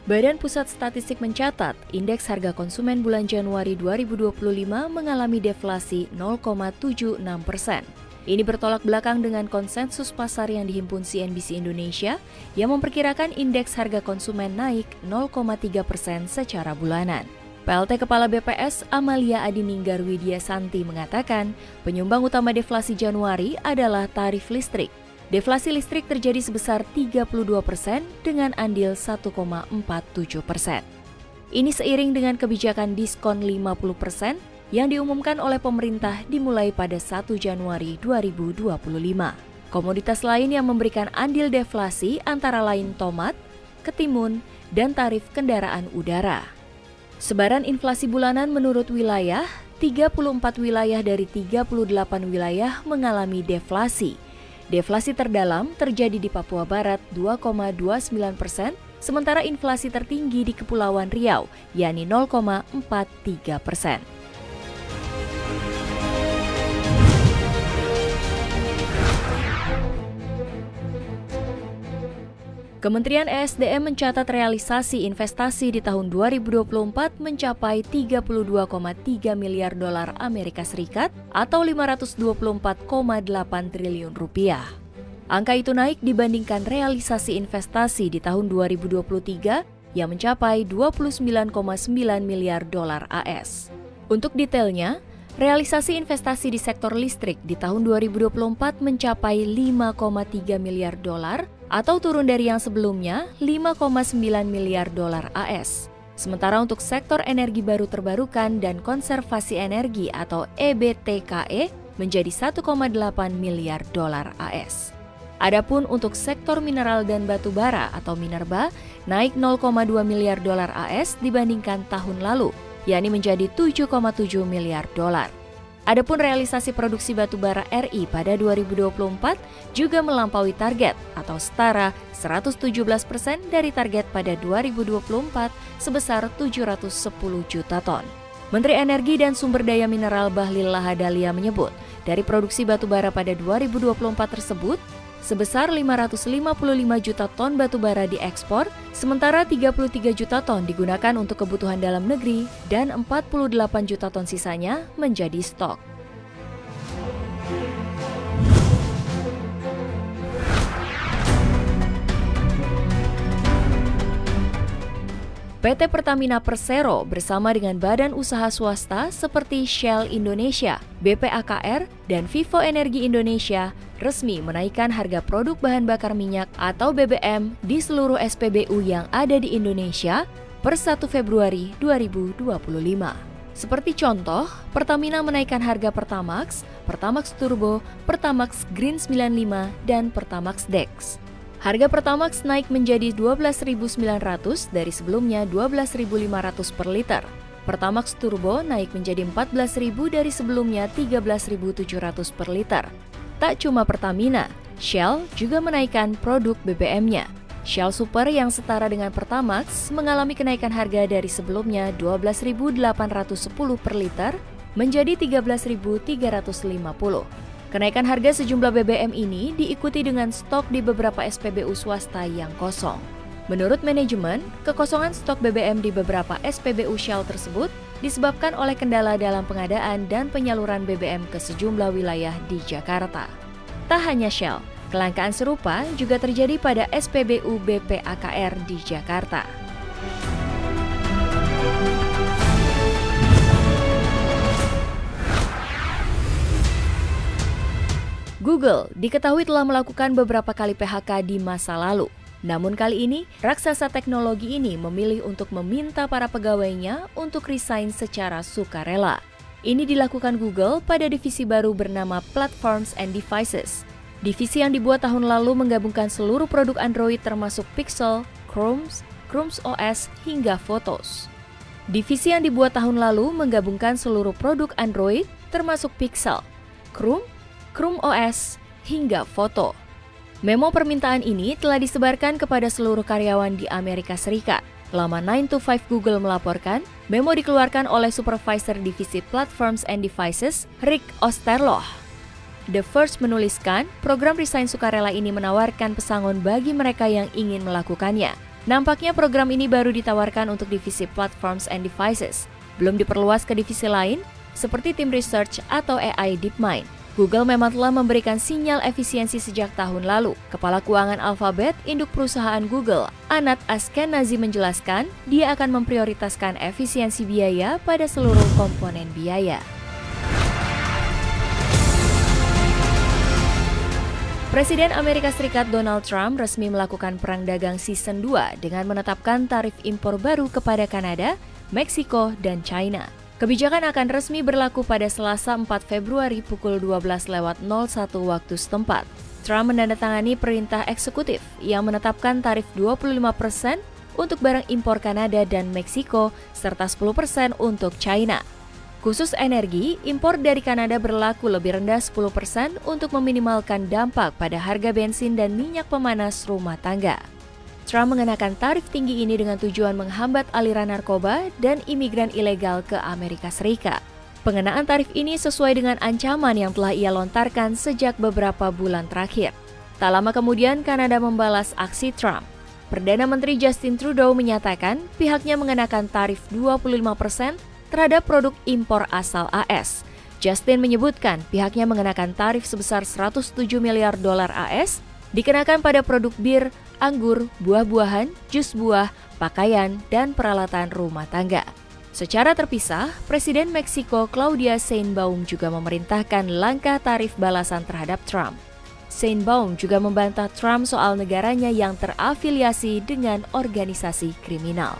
Badan Pusat Statistik mencatat, indeks harga konsumen bulan Januari 2025 mengalami deflasi 0,76%. Ini bertolak belakang dengan konsensus pasar yang dihimpun CNBC Indonesia yang memperkirakan indeks harga konsumen naik 0,3% secara bulanan. PLT Kepala BPS Amalia Adininggar Widya Santi mengatakan, penyumbang utama deflasi Januari adalah tarif listrik. Deflasi listrik terjadi sebesar 32% dengan andil 1,47%. Ini seiring dengan kebijakan diskon 50% yang diumumkan oleh pemerintah dimulai pada 1 Januari 2025. Komoditas lain yang memberikan andil deflasi antara lain tomat, ketimun, dan tarif kendaraan udara. Sebaran inflasi bulanan menurut wilayah, 34 wilayah dari 38 wilayah mengalami deflasi. Deflasi terdalam terjadi di Papua Barat 2,29%, sementara inflasi tertinggi di Kepulauan Riau, yakni 0,43%. Kementerian ESDM mencatat realisasi investasi di tahun 2024 mencapai 32,3 miliar dolar Amerika Serikat atau 524,8 triliun rupiah. Angka itu naik dibandingkan realisasi investasi di tahun 2023 yang mencapai 29,9 miliar dolar AS. Untuk detailnya, realisasi investasi di sektor listrik di tahun 2024 mencapai 5,3 miliar dolar atau turun dari yang sebelumnya 5,9 miliar dolar AS. Sementara untuk sektor energi baru terbarukan dan konservasi energi atau EBTKE menjadi 1,8 miliar dolar AS. Adapun untuk sektor mineral dan batu bara atau minerba naik 0,2 miliar dolar AS dibandingkan tahun lalu, yakni menjadi 7,7 miliar dolar. Adapun realisasi produksi batu bara RI pada 2024 juga melampaui target atau setara 117% dari target pada 2024 sebesar 710 juta ton. Menteri Energi dan Sumber Daya Mineral Bahlil Lahadalia menyebut, dari produksi batu bara pada 2024 tersebut, sebesar 555 juta ton batu bara diekspor, sementara 33 juta ton digunakan untuk kebutuhan dalam negeri dan 48 juta ton sisanya menjadi stok. PT Pertamina Persero bersama dengan badan usaha swasta seperti Shell Indonesia, BPAKR, dan Vivo Energi Indonesia resmi menaikkan harga produk bahan bakar minyak atau BBM di seluruh SPBU yang ada di Indonesia per 1 Februari 2025. Seperti contoh, Pertamina menaikkan harga Pertamax, Pertamax Turbo, Pertamax Green 95, dan Pertamax Dex. Harga Pertamax naik menjadi 12.900 dari sebelumnya 12.500 per liter. Pertamax Turbo naik menjadi 14.000 dari sebelumnya 13.700 per liter. Tak cuma Pertamina, Shell juga menaikkan produk BBM-nya. Shell Super yang setara dengan Pertamax mengalami kenaikan harga dari sebelumnya 12.810 per liter menjadi 13.350. Kenaikan harga sejumlah BBM ini diikuti dengan stok di beberapa SPBU swasta yang kosong. Menurut manajemen, kekosongan stok BBM di beberapa SPBU Shell tersebut disebabkan oleh kendala dalam pengadaan dan penyaluran BBM ke sejumlah wilayah di Jakarta. Tak hanya Shell, kelangkaan serupa juga terjadi pada SPBU BPAKR di Jakarta. Google diketahui telah melakukan beberapa kali PHK di masa lalu. Namun kali ini, raksasa teknologi ini memilih untuk meminta para pegawainya untuk resign secara sukarela. Ini dilakukan Google pada divisi baru bernama Platforms and Devices. Divisi yang dibuat tahun lalu menggabungkan seluruh produk Android termasuk Pixel, Chrome OS, hingga Photos. Divisi yang dibuat tahun lalu menggabungkan seluruh produk Android termasuk Pixel, Chrome OS, hingga foto. Memo permintaan ini telah disebarkan kepada seluruh karyawan di Amerika Serikat. Laman 9 to 5 Google melaporkan, memo dikeluarkan oleh Supervisor Divisi Platforms and Devices, Rick Osterloh. The Verge menuliskan, program resign sukarela ini menawarkan pesangon bagi mereka yang ingin melakukannya. Nampaknya program ini baru ditawarkan untuk divisi Platforms and Devices, belum diperluas ke divisi lain seperti tim research atau AI DeepMind. Google memang telah memberikan sinyal efisiensi sejak tahun lalu. Kepala Keuangan Alphabet, induk perusahaan Google, Anat Ashkenazi menjelaskan, dia akan memprioritaskan efisiensi biaya pada seluruh komponen biaya. Presiden Amerika Serikat Donald Trump resmi melakukan perang dagang season 2 dengan menetapkan tarif impor baru kepada Kanada, Meksiko, dan China. Kebijakan akan resmi berlaku pada Selasa 4 Februari pukul 12.01 waktu setempat. Trump menandatangani perintah eksekutif yang menetapkan tarif 25% untuk barang impor Kanada dan Meksiko serta 10% untuk China. Khusus energi, impor dari Kanada berlaku lebih rendah 10% untuk meminimalkan dampak pada harga bensin dan minyak pemanas rumah tangga. Trump mengenakan tarif tinggi ini dengan tujuan menghambat aliran narkoba dan imigran ilegal ke Amerika Serikat. Pengenaan tarif ini sesuai dengan ancaman yang telah ia lontarkan sejak beberapa bulan terakhir. Tak lama kemudian, Kanada membalas aksi Trump. Perdana Menteri Justin Trudeau menyatakan pihaknya mengenakan tarif 25% terhadap produk impor asal AS. Justin menyebutkan pihaknya mengenakan tarif sebesar 107 miliar dolar AS dikenakan pada produk bir, anggur, buah-buahan, jus buah, pakaian, dan peralatan rumah tangga. Secara terpisah, Presiden Meksiko Claudia Sheinbaum juga memerintahkan langkah tarif balasan terhadap Trump. Sheinbaum juga membantah Trump soal negaranya yang terafiliasi dengan organisasi kriminal.